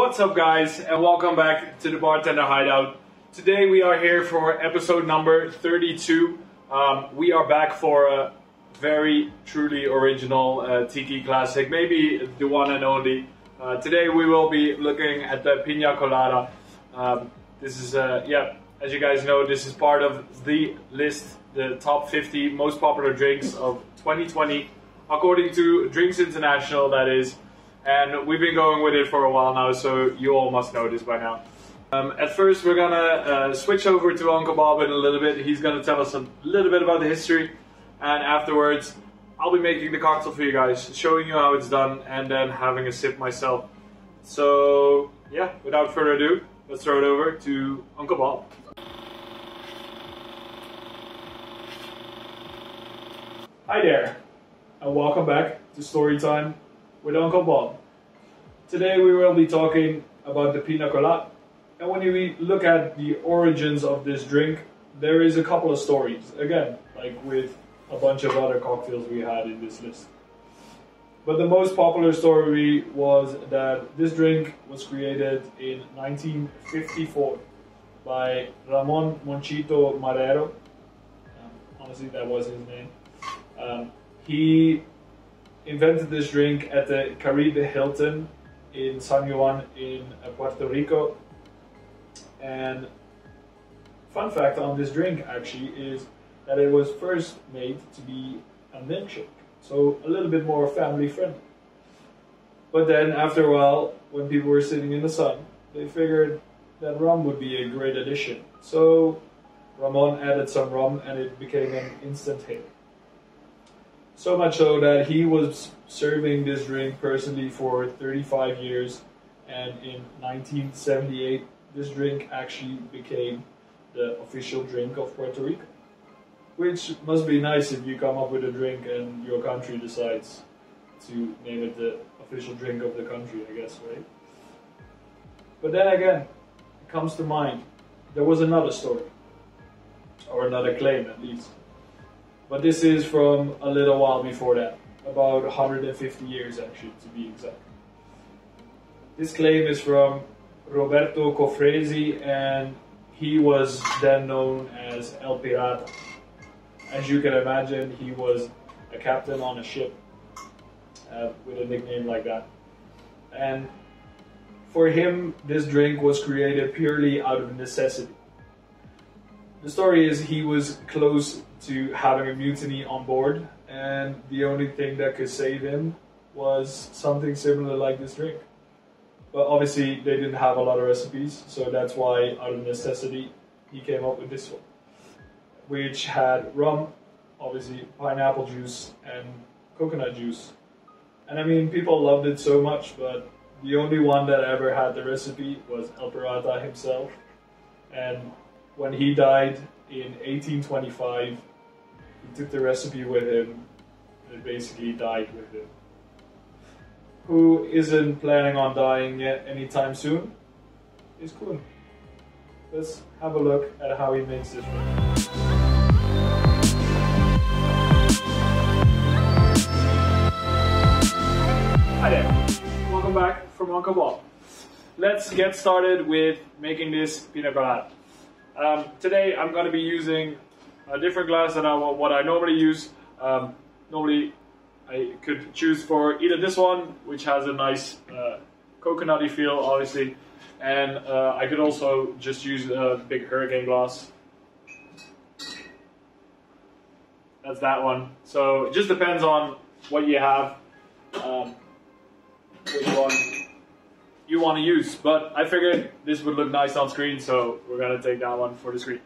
What's up guys, and welcome back to the Bartender Hideout. Today we are here for episode number 32. We are back for a very truly original Tiki classic, maybe the one and only. Today we will be looking at the Pina Colada. This is, as you guys know, this is part of the list, the top 50 most popular drinks of 2020, according to Drinks International, that is. And we've been going with it for a while now, so you all must know this by now. At first we're gonna switch over to Uncle Bob in a little bit. He's gonna tell us a little bit about the history, and afterwards I'll be making the cocktail for you guys, showing you how it's done, and then having a sip myself. So yeah, without further ado, let's throw it over to Uncle Bob. Hi there, and welcome back to Storytime with Uncle Bob. Today we will be talking about the Pina Colada. And when we look at the origins of this drink, there is a couple of stories. Again, like with a bunch of other cocktails we had in this list. But the most popular story was that this drink was created in 1954 by Ramon Monchito Marrero. Honestly, that was his name. He invented this drink at the Caribe Hilton in San Juan in Puerto Rico. And fun fact on this drink actually is that it was first made to be a milkshake, so a little bit more family friendly. But then after a while, when people were sitting in the sun, they figured that rum would be a great addition. So Ramon added some rum and it became an instant hit. So much so that he was serving this drink personally for 35 years, and in 1978 this drink actually became the official drink of Puerto Rico. Which must be nice if you come up with a drink and your country decides to name it the official drink of the country, I guess, right? But then again, it comes to mind, there was another story, or another claim at least. But this is from a little while before that, about 150 years actually, to be exact. This claim is from Roberto Cofresi, and he was then known as El Pirata. As you can imagine, he was a captain on a ship with a nickname like that. And for him, this drink was created purely out of necessity. The story is he was close to having a mutiny on board, and the only thing that could save him was something similar like this drink. But obviously they didn't have a lot of recipes, so that's why out of necessity he came up with this one, which had rum, obviously pineapple juice and coconut juice. And I mean, people loved it so much, but the only one that ever had the recipe was El Pirata himself. And when he died in 1825, he took the recipe with him, and it basically died with him. Who isn't planning on dying yet anytime soon is Kun. Let's have a look at how he makes this drink. Hi there, welcome back from Uncle Bob. Let's get started with making this Pina Colada. Today I'm going to be using a different glass than what I normally use. Normally I could choose for either this one, which has a nice coconutty feel obviously, and I could also just use a big hurricane glass. That's that one. So it just depends on what you have, which one you want to use, but I figured this would look nice on screen, so we're gonna take that one for the screen.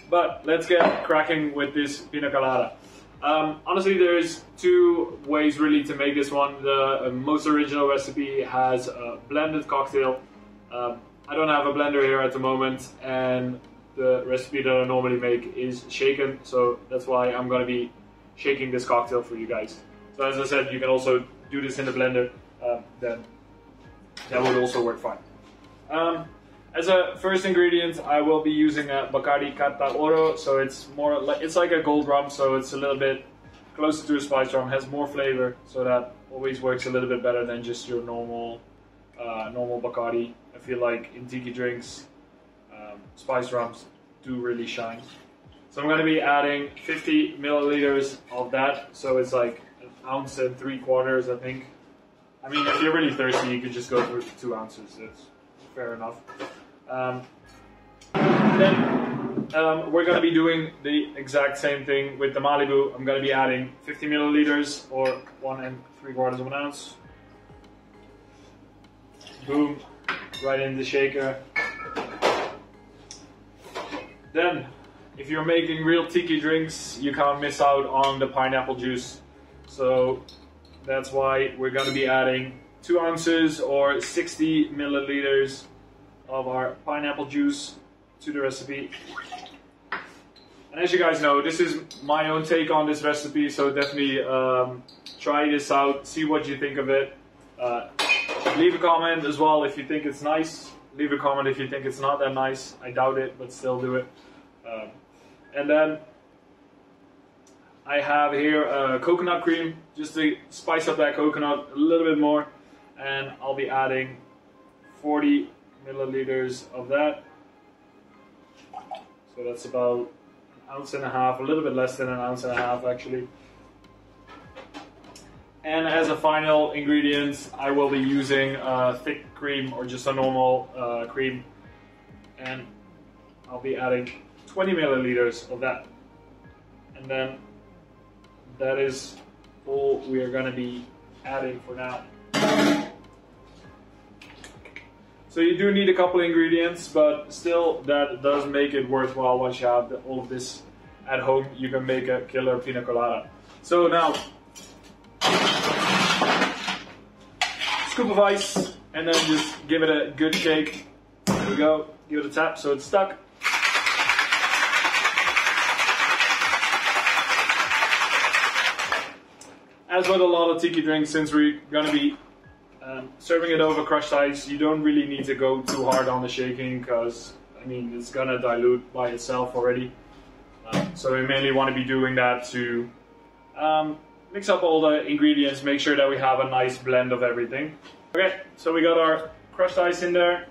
But let's get cracking with this Pina Colada. Honestly, there's two ways really to make this one. The most original recipe has a blended cocktail. I don't have a blender here at the moment, and the recipe that I normally make is shaken, so that's why I'm gonna be shaking this cocktail for you guys. So as I said, you can also do this in the blender, then that would also work fine. As a first ingredient, I will be using a Bacardi Cata Oro, so it's more like it's like a gold rum, so it's a little bit closer to a spice rum, has more flavor, so that always works a little bit better than just your normal normal Bacardi. I feel like in tiki drinks, spice rums do really shine. So I'm going to be adding 50 milliliters of that. So it's like 1 ounce and 3/4, I think. I mean, if you're really thirsty, you could just go for 2 ounces. That's fair enough. Then we're going to be doing the exact same thing with the Malibu. I'm going to be adding 50 milliliters or 1 3/4 of an ounce. Boom, right in the shaker. Then, if you're making real tiki drinks, you can't miss out on the pineapple juice. So that's why we're going to be adding 2 ounces or 60 milliliters of our pineapple juice to the recipe. And as you guys know, this is my own take on this recipe, so definitely try this out, see what you think of it. Leave a comment as well if you think it's nice. Leave a comment if you think it's not that nice. I doubt it, but still do it. And then I have here coconut cream, just to spice up that coconut a little bit more. And I'll be adding 40 milliliters of that. So that's about 1.5 ounces, a little bit less than 1.5 ounces actually. And as a final ingredient, I will be using thick cream or just a normal cream. And I'll be adding 20 milliliters of that. And then that is all we are going to be adding for now. So you do need a couple ingredients, but still that does make it worthwhile. Once you have all of this at home, you can make a killer pina colada. So now, scoop of ice, and then just give it a good shake. There we go. Give it a tap so it's stuck. As with a lot of tiki drinks, since we're going to be serving it over crushed ice, you don't really need to go too hard on the shaking because, I mean, it's going to dilute by itself already. So we mainly want to be doing that to mix up all the ingredients, make sure that we have a nice blend of everything. Okay, so we got our crushed ice in there.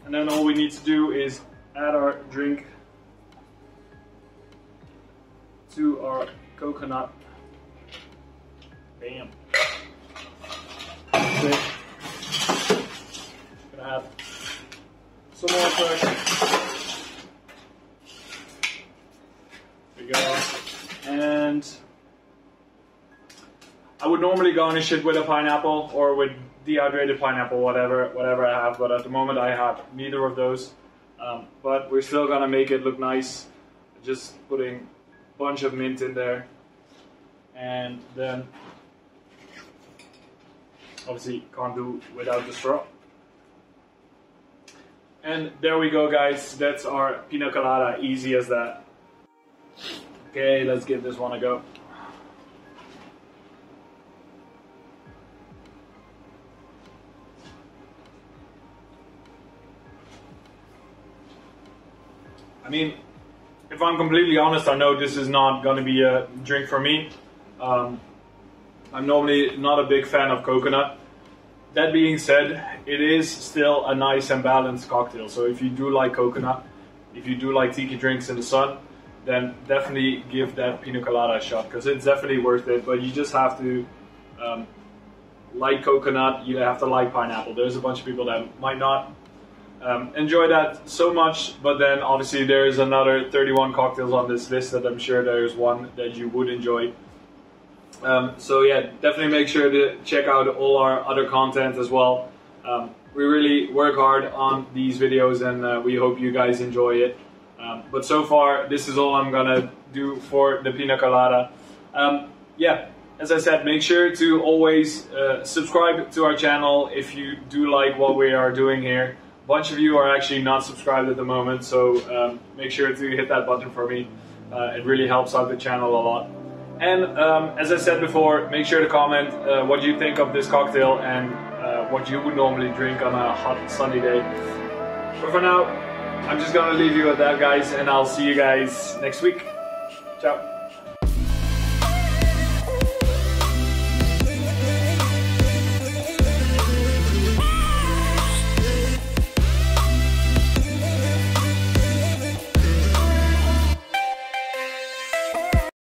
And then all we need to do is add our drink to our coconut. Bam. Okay. Gonna add some more first. There we go. And I would normally garnish it with a pineapple or with dehydrated pineapple, whatever I have, but at the moment I have neither of those. But we're still gonna make it look nice, just putting a bunch of mint in there, and then obviously can't do without the straw. And there we go, guys, that's our pina colada, easy as that. Okay, let's give this one a go. I mean, if I'm completely honest, I know this is not going to be a drink for me. I'm normally not a big fan of coconut. That being said, it is still a nice and balanced cocktail. So if you do like coconut, if you do like tiki drinks in the sun, then definitely give that pina colada a shot, because it's definitely worth it. But you just have to like coconut, you have to like pineapple. There's a bunch of people that might not enjoy that so much, but then obviously there's another 31 cocktails on this list that I'm sure there's one that you would enjoy. So yeah, definitely make sure to check out all our other content as well. We really work hard on these videos, and we hope you guys enjoy it. But so far, this is all I'm gonna do for the pina colada. Yeah, as I said, make sure to always subscribe to our channel if you do like what we are doing here. A bunch of you are actually not subscribed at the moment, so make sure to hit that button for me. It really helps out the channel a lot. And as I said before, make sure to comment what you think of this cocktail and what you would normally drink on a hot, sunny day. But for now, I'm just gonna leave you at that, guys, and I'll see you guys next week. Ciao.